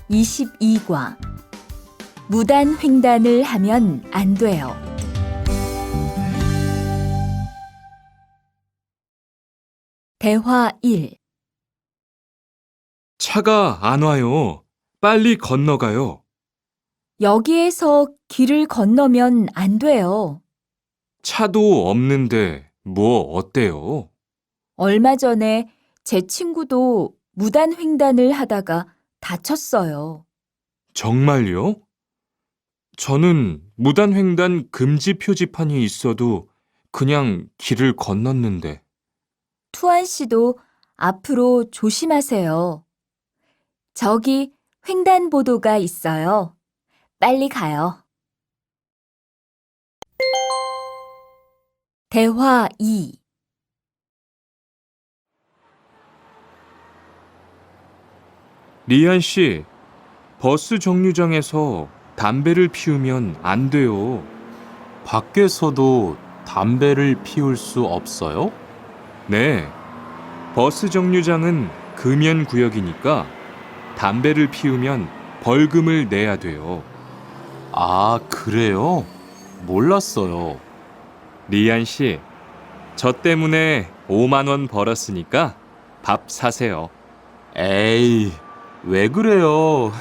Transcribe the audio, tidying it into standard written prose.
22과 무단 횡단을 하면 안 돼요. 대화 1. 차가 안 와요. 빨리 건너가요. 여기에서 길을 건너면 안 돼요. 차도 없는데 뭐 어때요? 얼마 전에 제 친구도 무단 횡단을 하다가 다쳤어요. 정말요? 저는 무단횡단 금지 표지판이 있어도 그냥 길을 건넜는데. 투안 씨도 앞으로 조심하세요. 저기 횡단보도가 있어요. 빨리 가요. 대화 2. 리안 씨, 버스 정류장에서 담배를 피우면 안 돼요. 밖에서도 담배를 피울 수 없어요? 네. 버스 정류장은 금연 구역이니까 담배를 피우면 벌금을 내야 돼요. 아, 그래요? 몰랐어요. 리안 씨, 저 때문에 5만 원 벌었으니까 밥 사세요. 에이, 왜 그래요?